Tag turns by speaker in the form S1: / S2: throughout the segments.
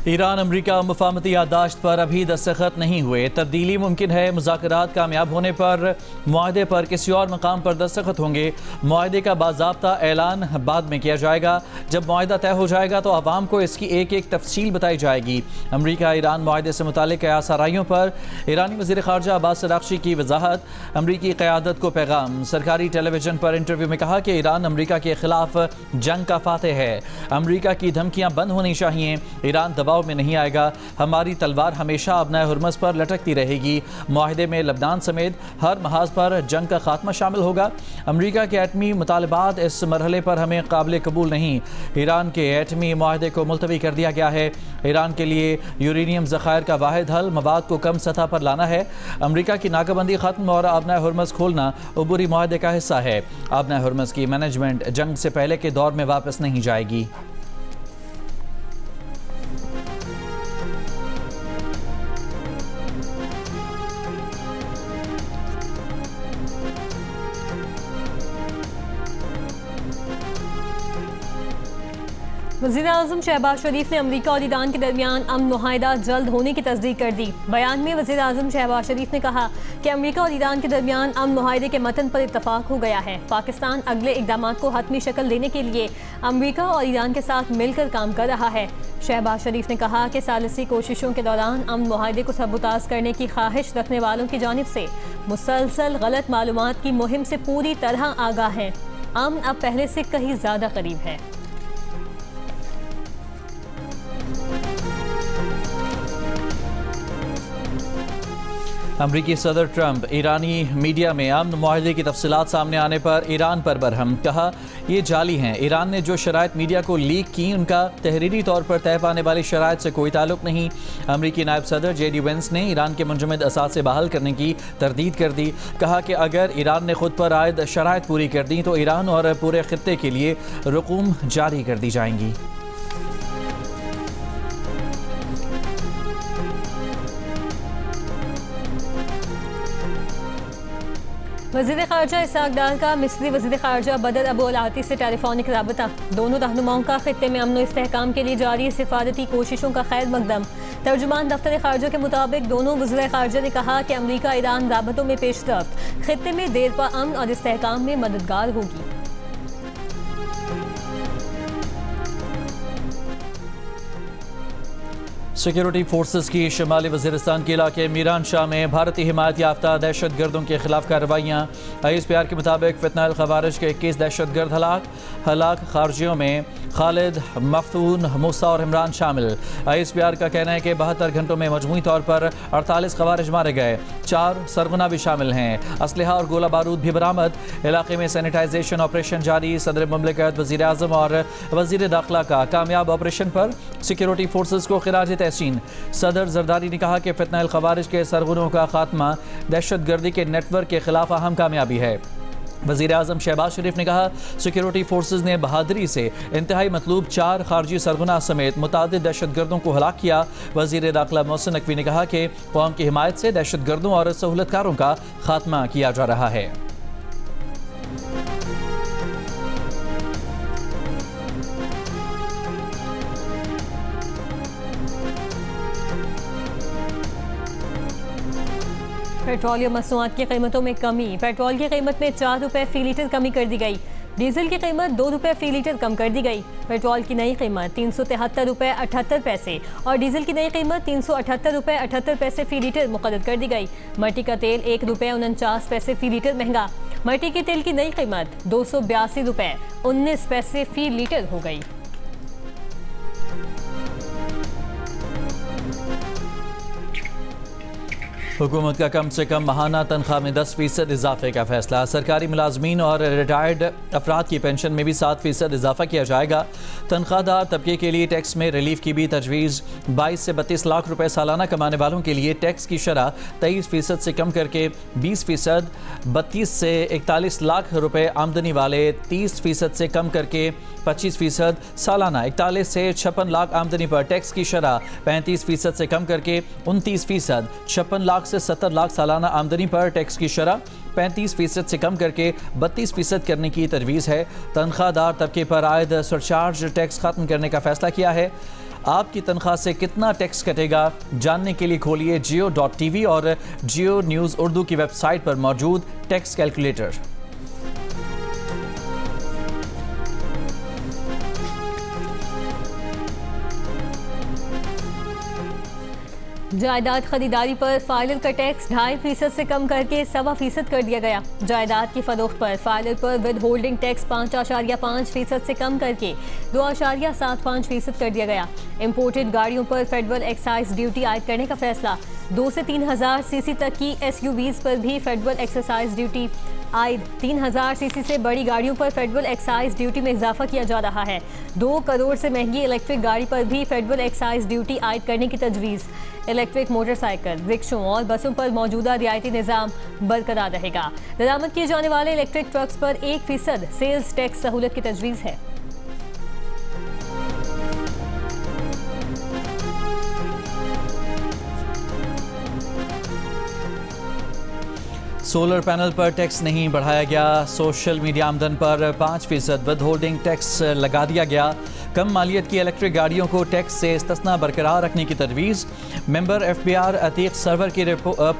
S1: Iran अमरीका मुफाहमती याददाश्त पर अभी दस्तखत नहीं हुए। तब्दीली मुमकिन है। मुज़ाकरात कामयाब होने पर मुआहदे पर किसी और मकाम पर दस्तखत होंगे। मुआहदे का बाज़ाब्ता ऐलान बाद में किया जाएगा। जब मुआहदा तय हो जाएगा तो आवाम को इसकी एक एक तफसील बताई जाएगी। अमरीका ईरान मुआहदे से मुतालिक आसाराइयों पर ईरानी वज़ीर ख़ारजा अब्बास अराग़ची की वजाहत। अमरीकी क़यादत को पैगाम। सरकारी टेलीविजन पर इंटरव्यू में कहा कि ईरान अमरीका के खिलाफ जंग का फातेह है। अमरीका की धमकियाँ बंद होनी चाहिए। ईरान दबाव में नहीं आएगा। हमारी तलवार हमेशा अपना हुर्मस पर लटकती रहेगी। मुआहदे में लबनान समेत हर महाज पर जंग का खात्मा शामिल होगा। अमरीका के एटमी मुतालबात इस मरहले पर हमें काबिल कबूल नहीं। ईरान के एटमी मुआहदे को मुलतवी कर दिया गया है। ईरान के लिए यूरेनियम ज़खायर का वाहिद हल मवाद को कम सतह पर लाना है। अमरीका की नाकाबंदी ख़त्म और अपना हुर्मस खोलना अबूरी मुआहदे का हिस्सा है। अपना हुर्मस की मैनेजमेंट जंग से पहले के दौर में वापस नहीं जाएगी।
S2: वज़ीर-ए-आज़म शहबाज शरीफ ने अमरीका और ईरान के दरमियान अमन मुआहदा जल्द होने की तस्दीक कर दी। बयान में वज़ीर-ए-आज़म शहबाज शरीफ ने कहा कि अमरीका और ईरान के दरमियान अमन मुआहदे के मतन पर इत्तफाक हो गया है। पाकिस्तान अगले इक़दाम को हतमी शक्ल देने के लिए अमरीका और ईरान के साथ मिलकर काम कर रहा है। शहबाज शरीफ ने कहा कि सालिसी कोशिशों के दौरान अमन मुआहदे को सबूताज़ करने की ख्वाहिश रखने वालों की जानिब से मुसलसल गलत मालूमात की मुहिम से पूरी तरह आगाह हैं। अमन अब पहले से कहीं ज़्यादा करीब है।
S1: अमरीकी सदर ट्रंप ईरानी मीडिया में अमन मुआहदे की तफसीलात सामने आने पर ईरान पर बरहम। कहा ये जाली हैं। ईरान ने जो शराइत मीडिया को लीक की उनका तहरीरी तौर पर तय पाने वाली शराइत से कोई ताल्लुक नहीं। अमरीकी नायब सदर JD वेंस ने ईरान के मुंजमद असासे बहाल करने की तरदीद कर दी। कहा कि अगर ईरान ने खुद पर आयद शराइत पूरी कर दी तो ईरान और पूरे खित्ते के लिए रकूम जारी कर दी जाएंगी।
S2: वज़ीर ख़ारजा इसहाक़ डार का मिस्री वज़ीर ख़ारजा बदर अबू अल-आती से टेलीफोनिक राबता। दोनों रहनुमाओं का खित्ते में अमन व इस्तेहकाम के लिए जारी सिफारती कोशिशों का खैर मकदम। तर्जुमान दफ्तर ख़ारजा के मुताबिक दोनों वज़ीर ख़ारजा ने कहा कि अमरीका ईरान राबतों में पेशरफ्त खित्ते में देर पा अमन और इस्तेहकाम में मददगार होगी।
S1: सिक्योरिटी फोर्सेस की शमाली वज़ीरिस्तान के इलाके मीरान शाह में भारतीय हिमायत याफ्ता दहशत गर्दों के खिलाफ कार्रवाइयाँ। ISPR के मुताबिक फितनाल खवारिज के 21 दहशत गर्द हलाक खारजियों में खालिद, मफ्तून, मूसा और इमरान शामिल। ISPR का कहना है कि 72 घंटों में मजमूई तौर पर 48 खवारिज मारे गए। 4 सरगना भी शामिल हैं। असलहा और गोला बारूद भी बरामद। इलाके में सैनिटाइजेशन ऑपरेशन जारी। सदर मुमलिकत, वज़ीर आज़म और वज़ीर दाखिला का कामयाब ऑपरेशन पर सिक्योरिटी फोर्सेस को खिराज तहसीन। सदर जरदारी ने कहा कि फितनाल खवारिज के सरगनों का खात्मा दहशत गर्दी के नेटवर्क के खिलाफ अहम कामयाबी है। वज़ीर आज़म शहबाज शरीफ ने कहा सिक्योरिटी फोर्सेस ने बहादुरी से इंतहाई मतलूब 4 खारजी सरगना समेत मुतादिद दहशत गर्दों को हलाक किया। वज़ीर दाखिला मोहसिन नकवी ने कहा कि कौम की हिमायत से दहशत गर्दों और सहूलतकारों का खात्मा किया जा रहा है।
S2: पेट्रोलियम मसनूआत की कीमतों में कमी। पेट्रोल की कीमत में 4 रुपये फ़ी लीटर कमी कर दी गई। डीजल की कीमत 2 रुपये फ़ी लीटर कम कर दी गई। पेट्रोल की नई कीमत 373 रुपये 78 पैसे और डीजल की नई कीमत 378 रुपये 78 पैसे फ़ी लीटर मुक़र्रर कर दी गई। मट्टी का तेल 1 रुपये 49 पैसे फ़ी लीटर महंगा। मट्टी के तेल की नई कीमत 282 रुपये 19 पैसे फ़ी लीटर हो गई।
S1: हुकूमत का कम से कम माहाना तनख्वाह में 10% इजाफे का फैसला। सरकारी मुलाजमीन और रिटायर्ड अफराद की पेंशन में भी 7% इजाफा किया जाएगा। तनख्वाहदार तबके के लिए टैक्स में रिलीफ की भी तजवीज़। 22 से 32 लाख रुपए सालाना कमाने वालों के लिए टैक्स की शरह 23% से कम करके 20%, 32 से 41 लाख रुपए आमदनी वाले 30% से कम करके 25%, सालाना 41 से 56 लाख आमदनी पर टैक्स की शरह 35% से कम करके 29%, 56 लाख से 70 लाख सालाना आमदनी पर टैक्स की शरह 35% से कम करके 32% करने की तजवीज़ है। तनख्वाहदार तबके पर आयद सरचार्ज टैक्स खत्म करने का फैसला किया है। आपकी तनख्वाह से कितना टैक्स कटेगा जानने के लिए खोलिए जियो.tv और जियो न्यूज़ उर्दू की वेबसाइट पर मौजूद टैक्स कैलकुलेटर।
S2: जायदाद खरीदारी पर फाइलर का टैक्स 2.5% से कम करके 1.25% कर दिया गया। जायदाद की फरोख्त पर फाइलर पर विद होल्डिंग टैक्स 5.5% से कम करके 2.75% कर दिया गया। इंपोर्टेड गाड़ियों पर फेडरल एक्साइज ड्यूटी आयद करने का फैसला। 2 से 3,000 सीसी तक की SUVs पर भी फेडरल एक्साइज ड्यूटी आयद। 3,000 सीसी से बड़ी गाड़ियों पर फेडरल एक्साइज ड्यूटी में इजाफा किया जा रहा है। 2 करोड़ से महंगी इलेक्ट्रिक गाड़ी पर भी फेडरल एक्साइज ड्यूटी आयद करने की तजवीज़। इलेक्ट्रिक मोटरसाइकिल, रिक्शों और बसों पर मौजूदा रियायती निज़ाम बरकरार रहेगा। दरामद किए जाने वाले इलेक्ट्रिक ट्रक्स पर 1% सेल्स टैक्स सहूलत की तजवीज़ है।
S1: सोलर पैनल पर टैक्स नहीं बढ़ाया गया। सोशल मीडिया आमदन पर 5% विद होल्डिंग टैक्स लगा दिया गया। कम मालियत की इलेक्ट्रिक गाड़ियों को टैक्स से इस्तिस्ना बरकरार रखने की तजवीज़। मेंबर FBR अतीक सरवर की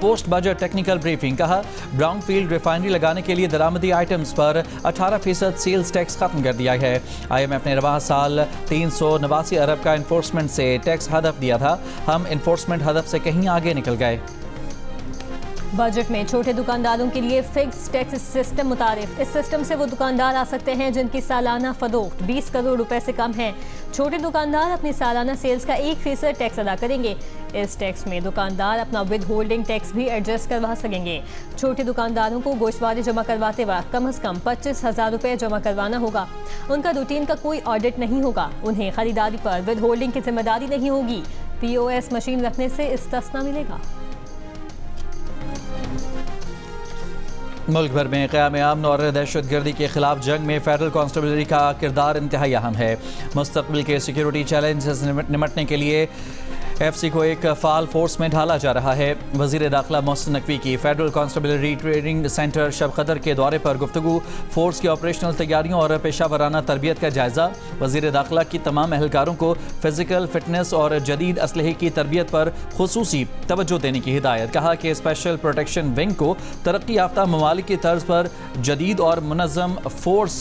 S1: पोस्ट बजट टेक्निकल ब्रीफिंग। कहा ब्राउन फील्ड रिफाइनरी लगाने के लिए दरामदी आइटम्स पर 18% सेल्स टैक्स खत्म कर दिया है। IMF ने रवां साल 389 अरब का इन्फोर्समेंट से टैक्स हदफ दिया था। हम इन्फोर्समेंट हदफ से कहीं आगे निकल गए।
S2: बजट में छोटे दुकानदारों के लिए फिक्स टैक्स सिस्टम मुतारिफ। इस सिस्टम से वो दुकानदार आ सकते हैं जिनकी सालाना फरोख्त 20 करोड़ रुपए से कम है। छोटे दुकानदार अपनी सालाना सेल्स का 1% टैक्स अदा करेंगे। इस टैक्स में दुकानदार अपना विद होल्डिंग टैक्स भी एडजस्ट करवा सकेंगे। छोटे दुकानदारों को गोश्तवारी जमा करवाते वक्त कम से कम 25,000 रुपये जमा करवाना होगा। उनका रूटीन का कोई ऑडिट नहीं होगा। उन्हें खरीदारी पर विद होल्डिंग की जिम्मेदारी नहीं होगी। POS मशीन रखने से इस्तिस्ना मिलेगा।
S1: मुल्क भर में क़याम अमन और दहशतगर्दी के खिलाफ जंग में फेडरल कांस्टेबलरी का किरदार इंतहाई अहम है। मुस्तक़बिल के सिक्योरिटी चैलेंज से निपटने के लिए FC को एक फ़ाल फोर्स में ढाला जा रहा है। वज़ीर दाखिला मोहसिन नकवी की फेडरल कांस्टेबलरी ट्रेनिंग सेंटर शब कदर के दौरे पर गुफ्तगू। फोर्स की ऑपरेशनल तैयारियों और पेशा वराना तरबियत का जायज़ा। वज़ीर दाखिला की तमाम एहलकारों को फ़िज़िकल फिटनेस और जदीद असलहे की तरबियत पर खुसूसी तवज्जो देने की हिदायत। कहा कि स्पेशल प्रोटेक्शन विंग को तरक्की याफ्ता ममालिक की तर्ज पर जदीद और मुनज़्ज़म फोर्स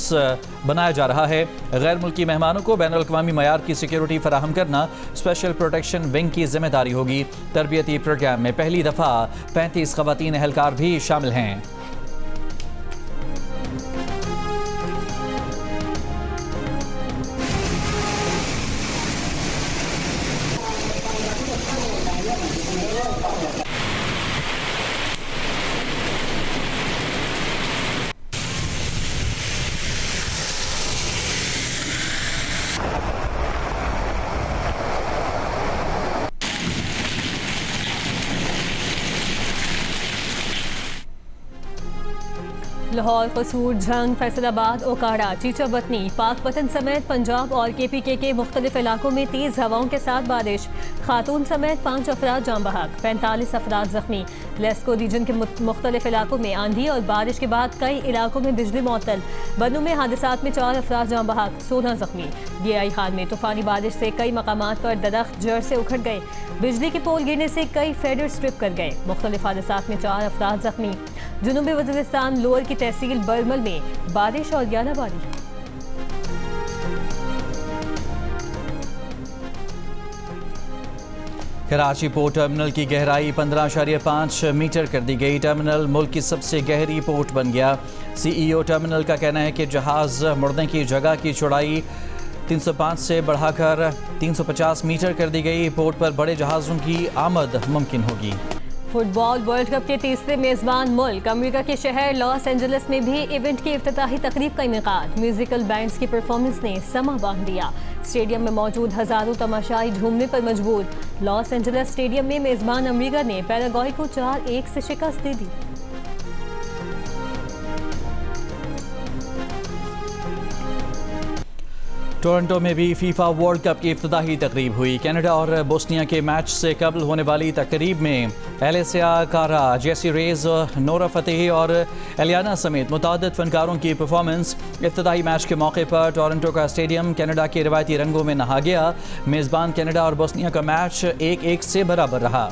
S1: बनाया जा रहा है। गैर मुल्की मेहमानों को बैनुल अक़वामी मयार की सिक्योरिटी फराहम करना स्पेशल प्रोटेक्शन विंग की जिम्मेदारी होगी। तरबियती प्रोग्राम में पहली दफा 35 ख़वातीन एहलकार भी शामिल हैं।
S2: लाहौर, कसूर, झंग, फैसलाबाद, ओकाड़ा, चीचाबतनी, पाकपतन समेत पंजाब और KPK के मुख्तलिफ इलाकों में तेज़ हवाओं के साथ बारिश। खातून समेत 5 अफराद जाँ बहक, 45 अफराद जख्मी। लेस्को रीजन के मुख्तलिफ इलाकों में आंधी और बारिश के बाद कई इलाकों में बिजली मुअत्तल। बनू में हादसात में 4 अफराद जाँ बहक, 16 जख्मी। DI खान में तूफानी बारिश से कई मकामात पर दरख्त जड़ से उखड़ गए। बिजली के पोल गिरने से कई फेडर स्ट्रिप कर गए। मुख्तलिफ हादसात में 4 अफराद जख्मी। जुनूबी वज़ीरिस्तान लोअर की तहसील बरमल में बारिश और यालाबारी।
S1: कराची पोर्ट टर्मिनल की गहराई 15.5 मीटर कर दी गई। टर्मिनल मुल्क की सबसे गहरी पोर्ट बन गया। CEO टर्मिनल का कहना है कि जहाज मुड़ने की जगह की चौड़ाई 305 से बढ़ाकर 350 मीटर कर दी गई। पोर्ट पर बड़े जहाज़ों की आमद मुमकिन होगी।
S2: फुटबॉल वर्ल्ड कप के तीसरे मेज़बान मुल्क अमेरिका के शहर लॉस एंजलिस में भी इवेंट की इफ्तिताही तकरीब का इनेकाद। म्यूजिकल बैंड्स की परफॉर्मेंस ने समा बांध दिया। स्टेडियम में मौजूद हजारों तमाशाई झूमने पर मजबूर। लॉस एंजलिस स्टेडियम में मेज़बान अमेरिका ने पैराग्वे को 4-1 से शिकस्त दे दी।
S1: टोरंटो में भी फीफा वर्ल्ड कप की इफ्तिताही तकरीब हुई। कनाडा और बोस्निया के मैच से कबल होने वाली तकरीब में एलेसिया कारा, जेसी रेज, नोरा फतेही और एलियाना समेत मुतादिद फनकारों की परफॉर्मेंस। इफ्तिताही मैच के मौके पर टोरंटो का स्टेडियम कनाडा के रिवायती रंगों में नहा गया। मेज़बान कनाडा और बोस्निया का मैच 1-1 से बराबर रहा।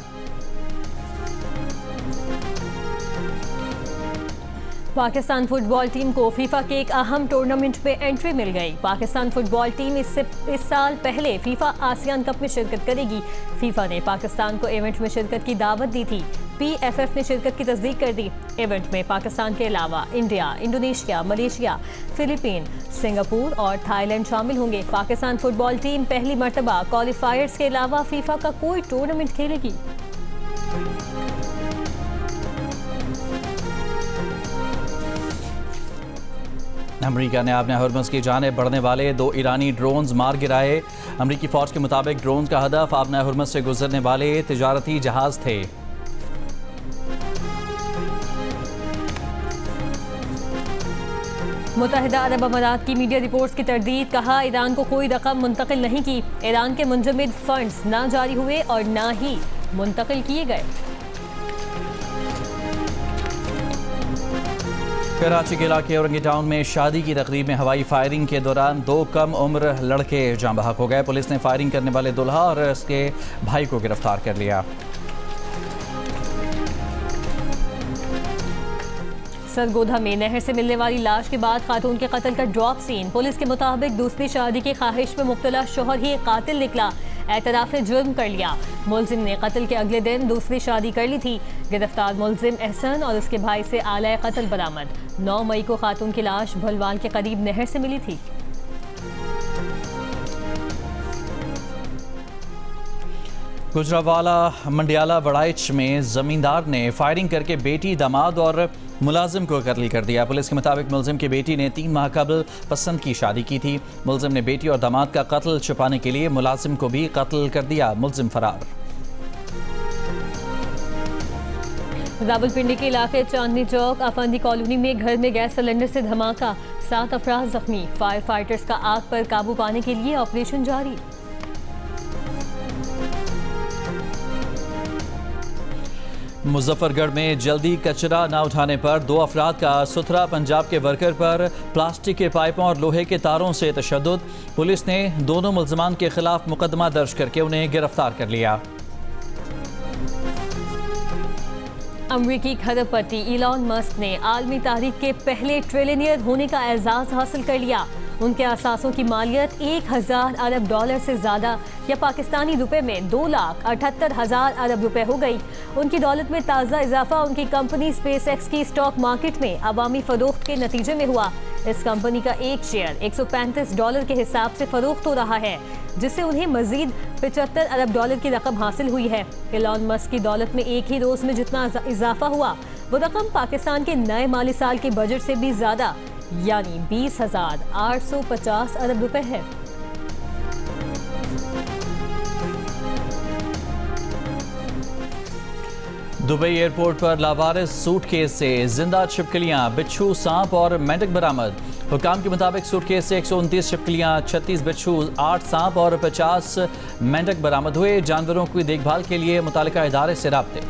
S2: पाकिस्तान फुटबॉल टीम को फीफा के एक अहम टूर्नामेंट में एंट्री मिल गई। पाकिस्तान फुटबॉल टीम इस साल पहले फीफा आसियान कप में शिरकत करेगी। फीफा ने पाकिस्तान को इवेंट में शिरकत की दावत दी थी। PFF ने शिरकत की तस्दीक कर दी। इवेंट में पाकिस्तान के अलावा India, Indonesia, Malaysia, Philippine, Singapore और थाईलैंड शामिल होंगे। पाकिस्तान फुटबॉल टीम पहली मर्तबा क्वालिफायर्स के अलावा फीफा का कोई टूर्नामेंट खेलेगी।
S1: अमरीका ने आपने हरमुज़ की जानिब बढ़ने वाले 2 ईरानी ड्रोन्स मार गिराए। अमरीकी फ़ौज के मुताबिक ड्रोन का हदफ आपने हरमुज़ से गुजरने वाले तिजारती जहाज़ थे।
S2: मुत्तहिदा अरब अमारात की मीडिया रिपोर्ट्स की तरदीद, कहा ईरान को कोई रकम मुंतकिल नहीं की। ईरान के मुंजमद फंड्स ना जारी हुए और ना ही मुंतकिल किए गए।
S1: कराची के इलाके औरंगी टाउन में शादी की तकरीब में हवाई फायरिंग के दौरान 2 कम उम्र लड़के जाँ बहक हो गए। पुलिस ने फायरिंग करने वाले दुल्हा और उसके भाई को गिरफ्तार कर लिया।
S2: सरगोधा में नहर से मिलने वाली लाश के बाद खातून के कत्ल का ड्रॉप सीन। पुलिस के मुताबिक दूसरी शादी की ख्वाहिश में मुब्तला शोहर ही कातिल निकला। एतराफ़ ने जुर्म कर लिया। मुलजिम ने कत्ल के अगले दिन दूसरी शादी कर ली थी। गिरफ्तार मुलजिम एहसन और उसके भाई से आला कत्ल बरामद। 9 मई को खातून की लाश भलवाल के करीब नहर से मिली थी।
S1: गुजरावाला मंडियाला वड़ाइच में जमींदार ने फायरिंग करके बेटी, दामाद और मुलाजिम को कत्ल कर दिया। पुलिस के मुताबिक मुलजिम की बेटी ने 3 माह कबल पसंद की शादी की थी। मुलजिम ने बेटी और दामाद का कत्ल छुपाने के लिए मुलाजिम को भी कत्ल कर दिया। मुलजिम फरार।
S2: रावलपिंडी के इलाके चांदनी चौक अफंदी कॉलोनी में घर में गैस सिलेंडर से धमाका, 7 अफराद जख्मी। फायर फाइटर्स का आग पर काबू पाने के लिए ऑपरेशन जारी।
S1: मुजफ्फरगढ़ में जल्दी कचरा न उठाने पर 2 अफराद का सुथरा पंजाब के वर्कर पर प्लास्टिक के पाइपों और लोहे के तारों से तशद्दुद। पुलिस ने दोनों मुल्ज़िमान के खिलाफ मुकदमा दर्ज करके उन्हें गिरफ्तार कर लिया।
S2: अमरीकी खरबपति इलॉन मस्क ने आलमी तारीख के पहले ट्रिलियनियर होने का एजाज हासिल कर लिया। उनके असासों की मालियत 1000 अरब डॉलर से ज़्यादा या पाकिस्तानी रुपए में 2,78,000 अरब रुपए हो गई। उनकी दौलत में ताज़ा इजाफा उनकी कंपनी स्पेसएक्स की स्टॉक मार्केट में अवामी फरोख्त के नतीजे में हुआ। इस कंपनी का एक शेयर $135 के हिसाब से फरोख्त हो रहा है, जिससे उन्हें मजीद 75 अरब डॉलर की रकम हासिल हुई है। इलॉन मस्क की दौलत में एक ही रोज में जितना इजाफा हुआ वो रकम पाकिस्तान के नए माली साल के बजट से भी ज्यादा यानी 20,850 अरब रुपए है।
S1: दुबई एयरपोर्ट पर लावारिस सूटकेस से जिंदा छिपकलियां, बिच्छू, सांप और मेंढक बरामद। हुकाम के मुताबिक सूटकेस से 129 छिपकलियां, 36 बिच्छू, 8 सांप और 50 मेंढक बरामद हुए। जानवरों की देखभाल के लिए मुतालिका इदारे से राब्ते।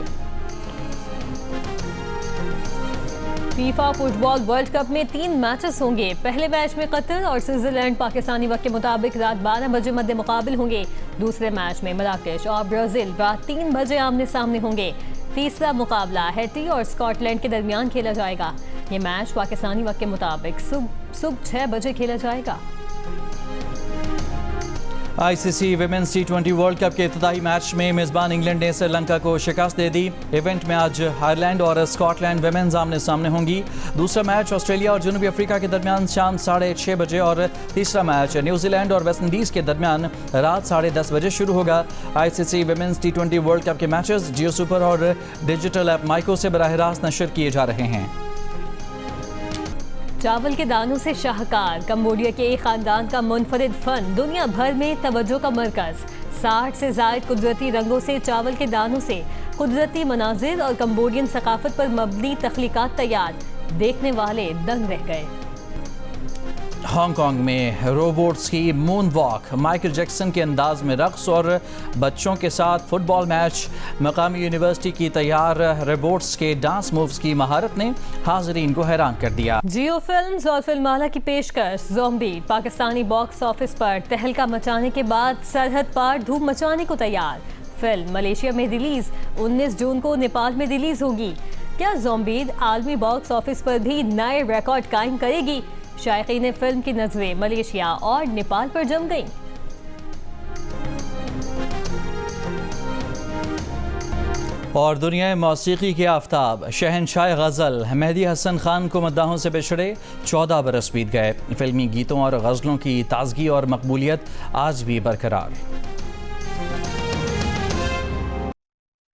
S2: फीफा फुटबॉल वर्ल्ड कप में 3 मैचेस होंगे। पहले मैच में कतर और स्विट्जरलैंड पाकिस्तानी वक्त के मुताबिक रात 12 बजे मध्य मुकाबले होंगे। दूसरे मैच में मराकेश और ब्राजील रात 3 बजे आमने सामने होंगे। तीसरा मुकाबला हैटी और स्कॉटलैंड के दरमियान खेला जाएगा। ये मैच पाकिस्तानी वक्त के मुताबिक सुबह 6 बजे खेला जाएगा।
S1: ICC women's T20 world cup के इफ्तिताही मैच में मेज़बान इंग्लैंड ने श्रीलंका को शिकस्त दे दी। इवेंट में आज आयरलैंड और स्कॉटलैंड विमेंस आमने सामने होंगी। दूसरा मैच ऑस्ट्रेलिया और जनूबी अफ्रीका के दरमियान शाम 6:30 बजे और तीसरा मैच न्यूजीलैंड और वेस्ट इंडीज़ के दरमियान रात 10:30 बजे शुरू होगा। ICC women's T20 world cup के मैचेस जियो सुपर और डिजिटल ऐप माइको से बराह रास्त नशर किए जा रहे हैं।
S2: चावल के दानों से शाहकार, कंबोडिया के एक खानदान का मुनफरिद फन दुनिया भर में तवज्जो का मरकज। 60 से ज़ायद कुदरती रंगों से चावल के दानों से कुदरती मनाजिर और कंबोडियन सकाफत पर मबनी तख्लीकात तैयार, देखने वाले दंग रह गए।
S1: हांगकांग में रोबोट्स की मून वॉक, माइकल जैक्सन के अंदाज में रक्स और बच्चों के साथ फुटबॉल मैच। मकामी यूनिवर्सिटी की तैयार रोबोट्स के डांस मूव्स की महारत ने हाजरीन को हैरान कर दिया।
S2: जियो फिल्म्स और फिल्माला की पेशकश ज़ॉम्बी पाकिस्तानी बॉक्स ऑफिस पर तहलका मचाने के बाद सरहद पार धूम मचाने को तैयार। फिल्म मलेशिया में रिलीज, 19 जून को नेपाल में रिलीज होगी। क्या ज़ॉम्बी आलमी बॉक्स ऑफिस पर भी नए रिकॉर्ड कायम करेगी? शायकीन फिल्म की नजरें मलेशिया और नेपाल पर जम गईं।
S1: और दुनिया मौसीकी के आफ्ताब शहनशाह गज़ल मेहदी हसन खान को मद्दाहों से बिछड़े 14 बरस बीत गए। फिल्मी गीतों और गज़लों की ताजगी और मकबूलियत आज भी बरकरार है।